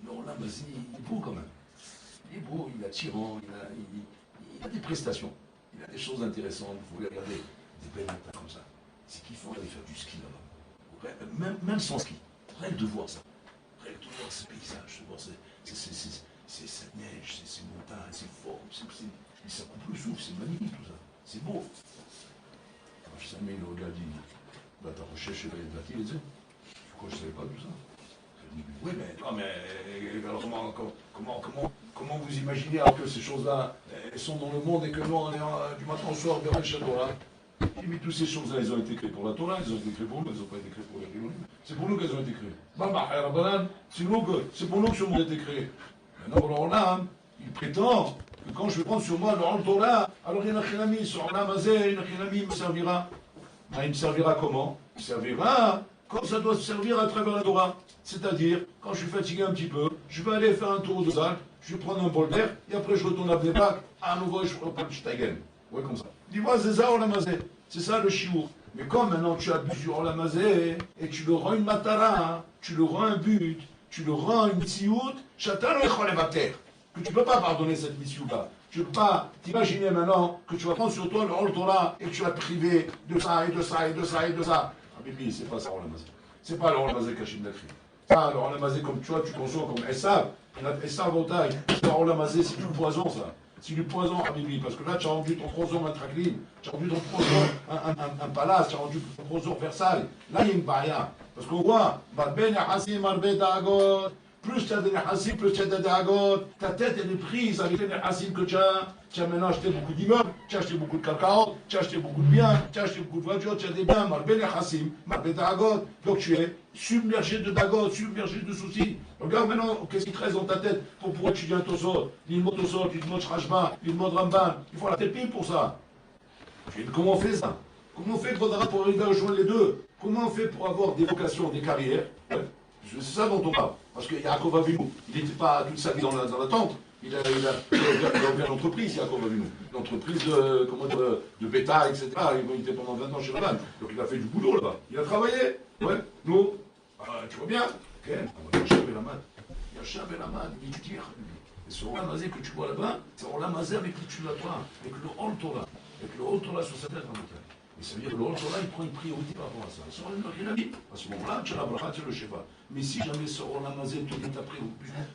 S1: le Roland Mazi, il est beau quand même. Il est beau, il est attirant, il a des prestations, il a des choses intéressantes. Vous voulez regarder des belles montagnes comme ça. C'est kiffant d'aller faire du ski là-bas. Même sans ski, rien que de voir ça. Rien que de voir ce paysage, de voir cette neige, ces montagnes, ces formes, ça coupe le souffle, c'est magnifique tout ça. C'est beau. Je sais, mais le regarde, il dit, bah, t'as recherché les bâtis, il dit, pourquoi je ne savais pas tout ça? Je dis, oui, mais alors comment vous imaginez alors que ces choses-là sont dans le monde et que nous, on est du matin au soir vers le château là? Mais toutes ces choses-là, elles ont été créées pour la Torah, elles ont été créées pour nous, elles n'ont pas été créées pour les Khilonim. C'est pour nous qu'elles ont été créées. C'est pour nous que ce monde a été créé. Maintenant, alors là, il prétend que quand je vais prendre sur moi le Torah, alors il y a un Khilami, sur Olam Hazeh, un Khilami me servira. Ben, il me servira comment? Il servira comme ça doit se servir à travers la Torah. C'est-à-dire, quand je suis fatigué un petit peu, je vais aller faire un tour aux Alpes, je vais prendre un bol d'air, et après je retourne à Bnebak, à nouveau je reprends le Steigen. Ouais, comme ça. Dis-moi, c'est ça, Olam Hazeh. C'est ça le chiour. Mais comme maintenant tu abuses du Olam Hazeh, et tu le rends une matara, tu le rends un but, tu le rends une tziout, chatan le cholevater. Que tu ne peux pas pardonner cette mission-là. Tu ne peux pas t'imaginer maintenant que tu vas prendre sur toi le Hol Torah et que tu vas te priver de ça et de ça et de ça et de ça. Ah, Bibi, c'est pas ça, Olam Hazeh. C'est pas le Olam Hazeh qu'Hachem l'a créé. Ça, le Olam Hazeh, comme tu vois, tu consommes comme Esav. Esav au taille. C'est pas Olam Hazeh, c'est du poison, ça. C'est du poison, Habibi, parce que là, tu as rendu ton trésor un tracline, tu as rendu ton trésor un palace, tu as rendu ton trésor Versailles. Là, il y a une baïa. Parce qu'on voit, plus tu as des nehassim, plus tu as des dagot, ta tête elle est prise avec les nehassim que tu as maintenant acheté beaucoup d'immeubles, tu as acheté beaucoup de cacao, tu as acheté beaucoup de biens, tu as acheté beaucoup de voitures, tu as des biens, marbe nehassim, marbe dagot. Donc tu es submergé de dagot, submergé de soucis. Regarde maintenant, qu'est-ce qui te reste dans ta tête pour pouvoir étudier un Tosot, l'ilmod Tosot, l'ilmod Shrashba, l'ilmod Ramban. Il faut la tête pile pour ça. Comment on fait ça? Comment on fait pour arriver à rejoindre les deux? Comment on fait pour avoir des vocations, des carrières? C'est ça dont on parle. Parce que Yaakov Avinu, il n'était pas toute sa vie dans la tente. Il a ouvert l'entreprise, Yaakov Avinu. L'entreprise de bétail, etc. Il était pendant 20 ans chez Laban. Donc il a fait du boulot là-bas. Il a travaillé. Ouais, nous, tu vois bien. Ok, Yachab et Laman. Yachab et Laman, il étudie. Et ce Olam Hazeh que tu vois là-bas, c'est Olam Hazeh avec l'étude de la Torah, avec le Hol Torah. Avec le Hol Torah sur sa tête en montagne. Et ça veut dire que le Hol Torah, il prend une priorité par rapport à ça. C'est Olam Hazeh. À ce moment-là, tu as la bracha, tu as le Sheva. Mais si jamais ce Olam Hazeh te dit ta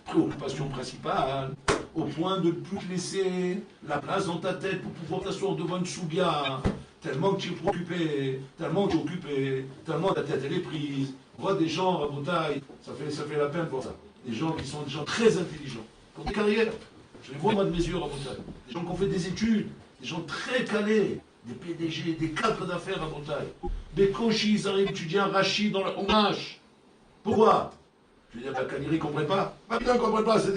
S1: préoccupation principale, au point de ne plus te laisser la place dans ta tête pour pouvoir t'asseoir devant une soubia, tellement que tu es préoccupé, tellement que tu es occupé, tellement que ta tête elle est prise. On voit des gens à Botaï, ça fait la peine pour ça. Des gens qui sont des gens très intelligents, qui ont des carrières. Je les vois moi de mes yeux à Botaï. Des gens qui ont fait des études, des gens très calés, des PDG, des cadres d'affaires à Botaï. Des coachis, ils arrivent étudier un rachis dans le hommage. Pourquoi? Je veux dire, la Kaniri ne comprend pas. Pas bien, ne comprend pas, c'est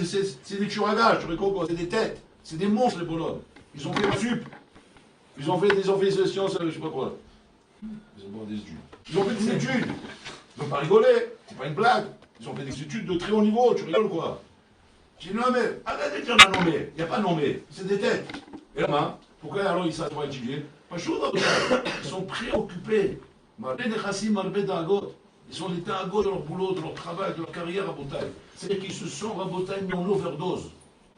S1: des tueurs à gages, c'est des têtes, c'est des monstres les bonhommes. Ils ont fait un sup, ils ont fait des sciences, je ne sais pas quoi. Ils ont fait des études. Ils ont fait des études. Ils n'ont pas rigolé, c'est pas une blague. Ils ont fait des études de très haut niveau, tu rigoles quoi? J'ai dit non mais, arrêtez de dire non mais, il n'y a pas non mais, c'est des têtes. Et là, pourquoi alors ils savent pas étudier? Pas chaud, ils sont préoccupés. Ils sont des tagos de leur boulot, de leur travail, de leur carrière à Botaï. C'est-à-dire qu'ils se sont à Botaï mis en overdose.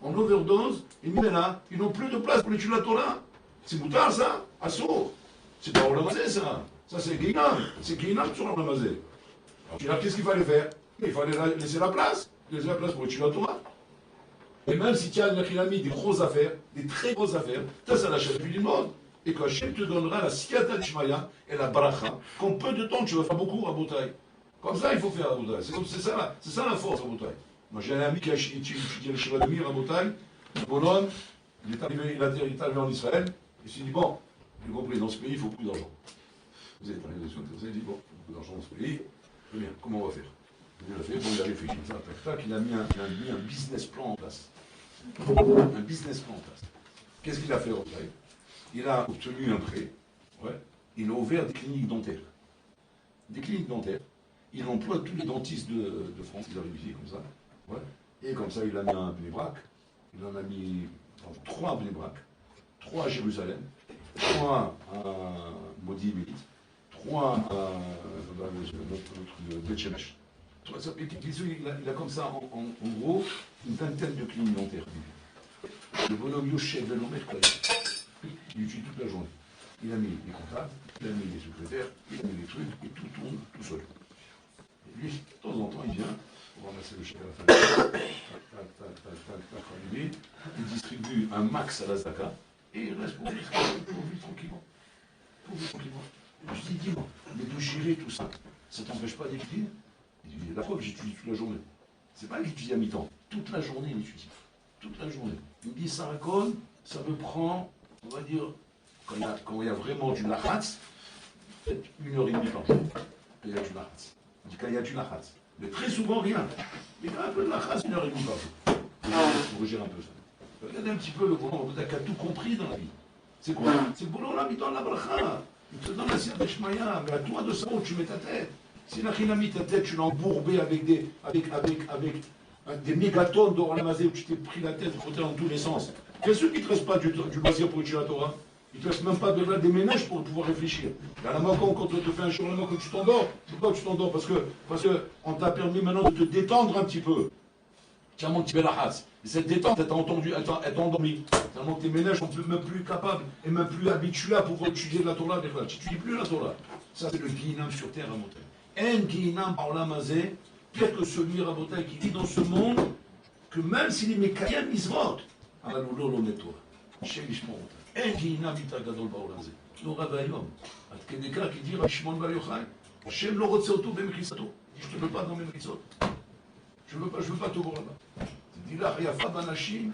S1: En overdose, et là, ils n'ont plus de place pour l'étude de la Torah. C'est boutard ça, assaut. C'est pas Olam Hazeh ça. Ça c'est Guinam. C'est Guinam sur Olam Hazeh. Alors qu'est-ce qu'il fallait faire? Il fallait laisser la place. Laisser la place pour l'étude de la Torah. Et même si tu as des grosses affaires, des très grosses affaires, ça l'achète plus du monde. Et que Hachem te donnera la siyata d'Ishmaya et la bracha, qu'en peu de temps tu vas faire beaucoup à Boutaï. Comme ça, il faut faire à Boutaï. C'est ça la force à Boutaï. Moi, j'ai un ami qui a étudié le Shiva de Mir à Boutaï, Bolon, il est arrivé en Israël, il s'est dit, bon, j'ai compris, dans ce pays, il faut beaucoup d'argent. Vous êtes arrivé sur il dit, bon, il faut beaucoup d'argent dans ce pays, très bien, comment on va faire? Il a fait, bon, il a réfléchi, il a mis un business plan en place. Un business plan en place. Qu'est-ce qu'il a fait au Boutaï? Il a obtenu un prêt, ouais. Il a ouvert des cliniques dentaires. Des cliniques dentaires. Il emploie tous les dentistes de France, ils arrivent ici comme ça. Ouais. Et comme ça, il a mis un Bnei-Brak. Il en a mis 3 Bnei-Brak, 3 à Jérusalem, 3 à Modi Bélit, 3 à notre Beth Shemesh. Il a comme ça, en gros, une vingtaine de cliniques dentaires. Le bonhomme Yoshev Velomet, il utilise toute la journée. Il a mis les comptables, il a mis les secrétaires, il a mis les trucs, et tout tourne tout seul. Et lui, de temps en temps, il vient pour ramasser le chèque à la fin. Il distribue un max à la Zaka, et il reste pour vivre tranquillement. Pour vivre tranquillement. Je me suis dit, dis-moi, mais de gérer tout ça, ça t'empêche pas d'étudier? Il dit, la preuve, j'étudie toute la journée. C'est pas qu'il étudie à mi-temps. Toute la journée, il étudie. Toute la journée. Il me dit, ça raconte, ça me prend, on va dire, quand il y a vraiment du lahatz, peut-être 1h30 par jour. Quand il y a du lahatz. Il dit quand il y a du lahatz. Mais très souvent, rien. Mais quand il y a un peu de lahatz, 1h30 par jour. Il faut gérer un peu ça. Regardez un petit peu le boulot, on a tout compris dans la vie. C'est quoi? C'est le boulot, là, dans la bracha. Il te donne la siyata d'Ishmaya, mais à toi de savoir où tu mets ta tête. Si la a mis ta tête, tu l'as embourbée avec des mégatonnes d'or alamazé où tu t'es pris la tête frotté dans tous les sens. Qu'est-ce qui ne te reste pas du loisir pour étudier la Torah? Il ne te reste même pas des ménages pour pouvoir réfléchir. À la macan, quand on te fait un jour, quand tu t'endors, pourquoi tu t'endors? Parce qu'on t'a permis maintenant de te détendre un petit peu. Tiens, mon petit Belahaz. Et cette détente, elle t'a endormi. Tellement que tes ménages sont même plus capables et même plus habitués à pouvoir étudier la Torah. Tu n'étudies plus la Torah. Ça, c'est le Guinam sur terre à montagne. Un Guinam par l'amazé, pire que celui Rabotai qui vit dans ce monde, que même s'il est Mekayem Mizrot, alors l'eau l'on est toi. Chez Lishmon. Un Guinam Itagadol Baolamazé. Nous Ravaillom. Adkedeka qui dit Rishmon Bayochai. Hachem lo rotse auto bemekrisato. Je ne te veux pas dans mes mekrisot. Je ne veux pas te voir là-bas. Tu dis là, Yafa Banashim,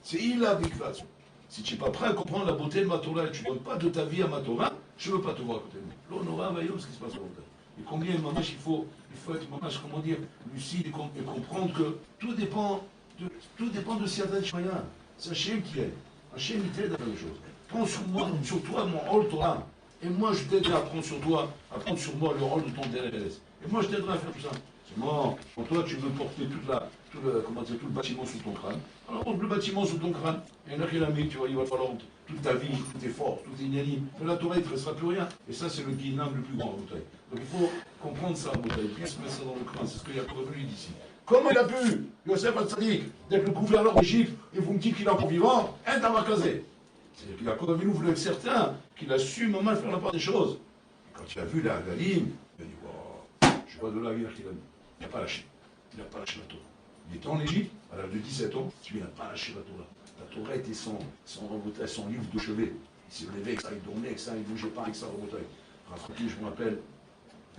S1: c'est Ila Bikvatsu. Si tu n'es pas prêt à comprendre la beauté de ma Torah et tu ne donnes pas de ta vie à ma Torah, je ne veux pas te voir à côté de moi. L'honora Vaillom, ce qui se passe au monde. Et combien il faut être comment dire, lucide et comprendre que tout dépend de Siyata d'Ishmaya. C'est Hachem qui aide. Hachem il t'aide à faire les choses. Prends sur toi mon rôle Torah. Et moi je t'aiderai à prendre sur toi, à prendre sur moi le rôle de ton DLS. Et moi je t'aiderai à faire tout ça. Non, pour toi tu veux porter tout le bâtiment sous ton crâne. Alors porte le bâtiment sous ton crâne. Et là qu'il a mis, tu vois, il va falloir toute ta vie, toutes tes forces, tout est inanime. Mais la Torah, il ne te restera plus rien. Et ça, c'est le guinam le plus grand en bouteille. Donc il faut comprendre ça en bouteille. Bien se mettre ça dans le crâne. C'est ce que Yaakov lui dit ici. Comment il a pu, Yosef Hatzadik, d'être le gouverneur d'Égypte, et vous me dites qu'il est encore vivant, un tamakazé. C'est-à-dire qu'il a Yaakov voulait être certain qu'il a su moment faire la part des choses. Et quand il a vu la ligne, il a dit, wow, je vois de la guerre qu'il a mis. Il n'a pas lâché. Il n'a pas lâché la Torah. Il était en Égypte, à l'âge de 17 ans, il n'a pas lâché la Torah. La Torah était son livre de chevet. Il s'est levé avec ça, il dormait avec ça, il ne bougeait pas avec ça au Rabotai. Rafraki, je me rappelle,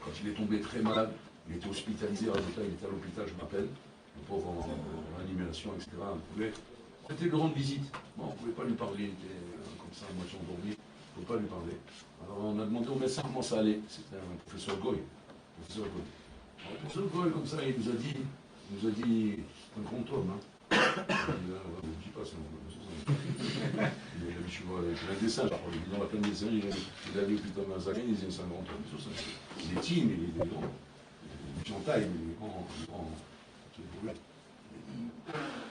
S1: quand il est tombé très malade, il était hospitalisé à Rabotai, il était à l'hôpital, je m'appelle, le pauvre en réanimation, etc. C'était une grande visite. Bon, on ne pouvait pas lui parler, il était comme ça, à moitié endormi, on ne pouvait pas lui parler. Alors on a demandé au médecin comment ça allait. C'était un professeur Goy. Le professeur Goy, comme ça, il nous a dit un grand homme, hein. Je ne dis pas ça. Il a un dessin, dans la pleine dessin, il a vu plutôt Mazarin, il disait c'est un grand homme. Il est team, il est grand. Il est en taille, mais il est grand.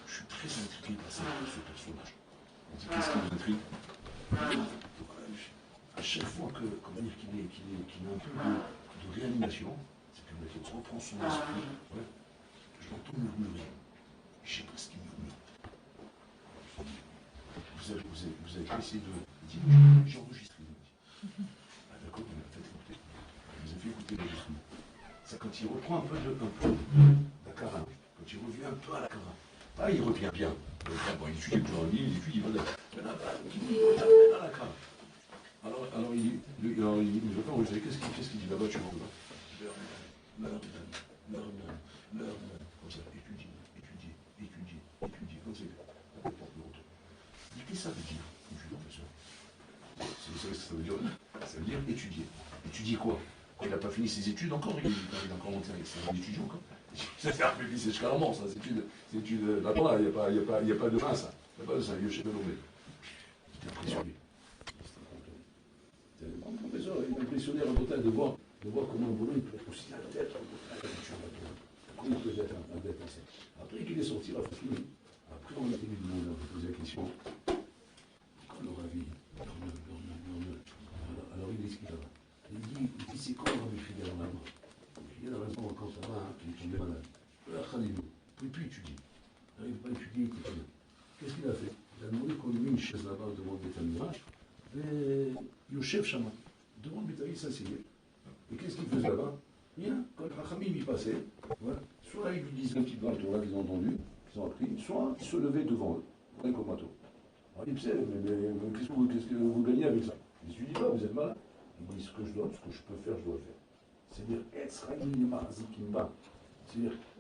S1: Je suis très intrigué par ce personnage. On dit qu'est-ce qui vous intrigue? À chaque fois qu'il a un peu de réanimation, c'est qu'il reprend son esprit, ouais, je l'entends murmurer. Je ne sais pas ce qu'il murmure. Vous avez essayé de dire, j'ai enregistré. Ah d'accord, vous m'avez fait écouter. Vous avez fait écouter l'enregistrement. Ça, quand il reprend un peu d'Akara, quand il revient un peu à l'Akara,
S2: Ah, il revient bien. Bon, il étudie toujours en ligne, il étudie, voilà. Il t'amène à la crainte. Alors il dit, vous savez, qu'est-ce qu'il dit là-bas, tu vois là, comme ça, étudie, comme ça, la porte l'autre. Il dit, qu'est-ce que ça veut dire, professeur? C'est ça veut dire? Ça veut dire étudier. Étudier quoi? Quand il n'a pas fini ses études encore, il est encore monté avec ses étudiants encore. C'est un peu c'est carrément ça, c'est études là-bas, il n'y a pas de fin ça. Il n'y a pas de ça, il est chez Belomé. Il est impressionné. Mon professeur, il est impressionné à Rabotai de voir comment un bonhomme peut être aussi à la tête à comment il peut être un bête ainsi. Après qu'il est sorti, il a fini. Après, on a tenu du monde, on a posé la question. Quand le ravi, alors il explique là-bas. Il dit c'est quand on va fidèle en allemand. Il y a la raison quand ça va, il est tombé malade. Il ne peut plus étudier. Il n'arrive pas à étudier, il était bien. Qu'est-ce qu'il a fait? Il a demandé qu'on lui mette une chaise là-bas devant le Bétamirache. Et Yosef Shama, devant le Bétamirache, s'asseyait. Et qu'est-ce qu'il faisait là-bas? Rien. Quand Rachamim y passait, voilà, soit il lui disait un petit peu dans le Torah qu'ils ont entendu, qu'ils ont appris, soit il se levait devant eux, un comato. Alors il dit, mais qu'est-ce que vous gagnez avec ça? Il ne dit pas, vous êtes malade. Il dit, ce que je peux faire, je dois le faire. C'est-à-dire, c'est-à-dire,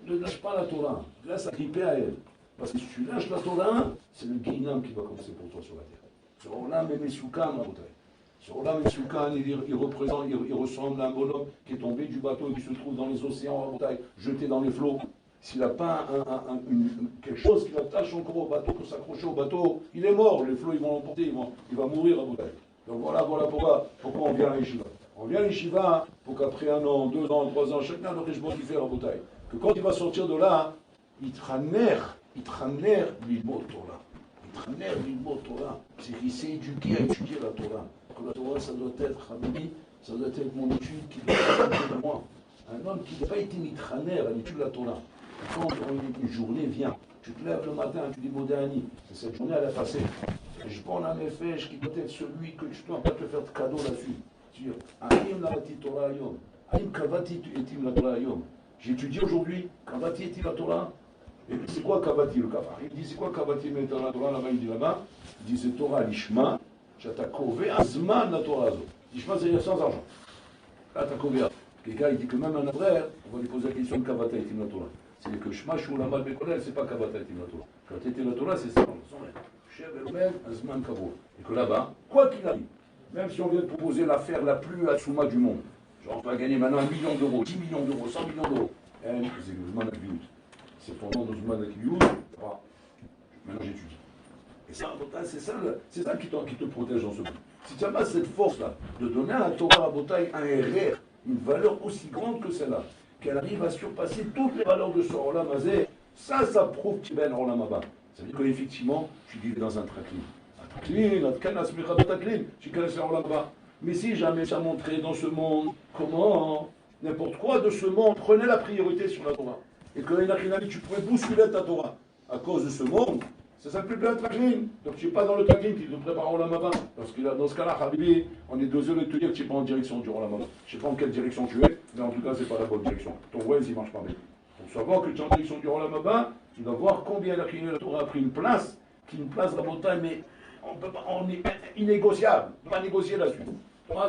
S2: ne lâche pas la Torah, laisse agripper à elle. Parce que si tu lâches la Torah, c'est le Guinam qui va commencer pour toi sur la terre. Ce Olam et Mesoukan, ce Olam et Mesoukan, il ressemble à un bonhomme qui est tombé du bateau et qui se trouve dans les océans, jeté dans les flots. S'il n'a pas quelque chose qui l'attache encore au bateau pour s'accrocher au bateau, il est mort, les flots ils vont l'emporter, il va mourir à Boutaï. Donc voilà pourquoi on vient à l'Yeshiva. On vient à l'Yeshiva pour qu'après 1 an, 2 ans, 3 ans, chacun a le richement qu'il fait à Boutaï. Que quand il va sortir de là, il traner l'ilmot Torah. Il traner l'ilmot Torah. C'est qu'il s'est éduqué à étudier la Torah. Que la Torah, ça doit être, Habibi, ça doit être mon étude qui doit être de moi. Un homme qui n'a pas été mitraner à l'étude de la Torah. Quand une journée vient, tu te lèves le matin, tu dis Modéani, c'est cette journée elle a passé. Je prends un message qui doit être celui que tu dois pas te faire de cadeau là-dessus. Tu dis, Aïm Lavati Torah Yom, Aïm Kavati Etim la Torah Yom. J'étudie aujourd'hui, Kavati Etim la Torah. Et c'est quoi Kavati le Kavar? Il dit, c'est quoi Kavati Etim la Torah là-bas? Il dit là-bas, il dit, c'est Torah Lishma, Chatakove Azman la Torah Zo. Lishma, c'est-à-dire sans argent. Là, t'as Kovea. Quelqu'un, il dit que même un frère, on va lui poser la question de Kavata Etim la Torah. C'est que Shma Shou Lamal Bekolel, c'est pas Kavata Etim la Torah. Kavata Etim la Torah, c'est ça. Et que là-bas, quoi qu'il arrive, même si on vient de proposer l'affaire la plus Atsuma du monde, genre on va gagner maintenant 1 million d'euros, 10 millions d'euros, 100 millions d'euros, c'est pendant nos Zman Akviyut, maintenant j'étudie. Et ça, c'est ça qui te protège dans ce monde. Si tu n'as pas cette force-là, de donner à la Torah Rabotai un RR, une valeur aussi grande que celle-là, qu'elle arrive à surpasser toutes les valeurs de ce Olam Hazé, ça prouve qu'il y a un Olam Haba. Ça veut dire qu'effectivement, tu vivais dans un traklin. Mais si jamais ça montrait dans ce monde comment n'importe quoi de ce monde prenait la priorité sur la Torah, et que tu pouvais bousculer ta Torah à cause de ce monde, ça s'appelle plus un traklin. Donc tu n'es pas dans le traklin qui te prépare au Olam Haba. Parce que dans ce cas-là, Habibi, on est désolé de te dire que tu n'es pas en direction du Olam Haba. Je ne sais pas en quelle direction tu es, mais en tout cas, ce n'est pas la bonne direction. Ton voyage, il ne marche pas bien. Pour savoir que tu es en direction du Olam Haba, tu dois voir combien la Torah a pris une place, qui est une place Rabotai, mais on est innégociable. On ne peut pas négocier là-dessus. L'homme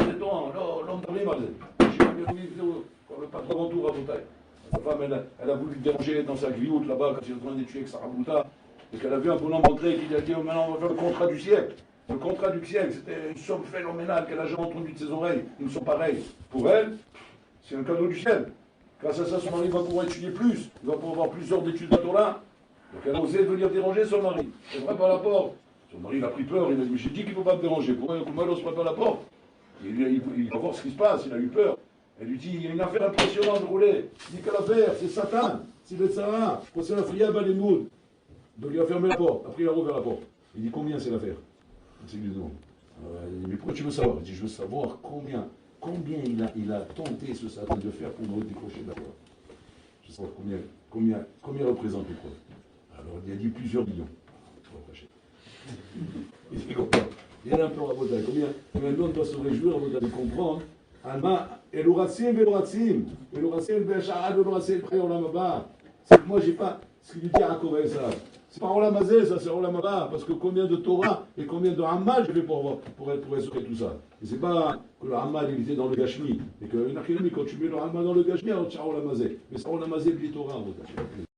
S2: le patron en tout Rabotai. Sa femme, elle a voulu déranger dans sa grioute là-bas quand il est en train d'étudier avec sa Rabouta, et qu'elle a vu un bonhomme entrer et qu'il a dit oh, maintenant on va faire le contrat du siècle. Le contrat du siècle, c'était une somme phénoménale qu'elle a jamais entendue de ses oreilles. Ils sont pareils. Pour elle, c'est un cadeau du ciel. Grâce à ça, son mari va pouvoir étudier plus. Il va pouvoir avoir plus d'heures d'études de Torah. Donc elle a osé venir déranger son mari. Elle frappe à la porte. Son mari il a pris peur. Il a dit mais j'ai dit qu'il ne faut pas me déranger. Pourquoi on se frappe à la porte? Il va voir ce qui se passe. Il a eu peur. Elle lui dit il y a une affaire impressionnante de rouler. Il dit quelle affaire? C'est Satan. C'est le Tzara. C'est la friable à l'émoud. Donc il a fermé la porte. Après il a rouvert la porte. Il dit combien c'est l'affaire? C'est lui demande. Il dit mais pourquoi tu veux savoir? Il dit je veux savoir combien il a tenté ce Satan de faire pour nous décrocher de la foi. Je veux savoir combien représente les preuves. Alors il a dit plusieurs millions. Il dit combien? Il y en a un peu à Botaï. Combien de monde doit se réjouir à Botaï de comprendre? C'est que moi j'ai pas.
S1: ce qu'il lui dit à Yaakov Esav. C'est pas Olam Hazé, ça c'est Olam Haba, parce que combien de Torah et combien de Hammal je vais pour essorer tout ça. Et c'est pas que le Hammal il était dans le Gashmi, et que quand tu mets le Hammal dans le Gashmi, alors tu as Olam Hazé. Mais c'est Olam Hazé, Bli Torah,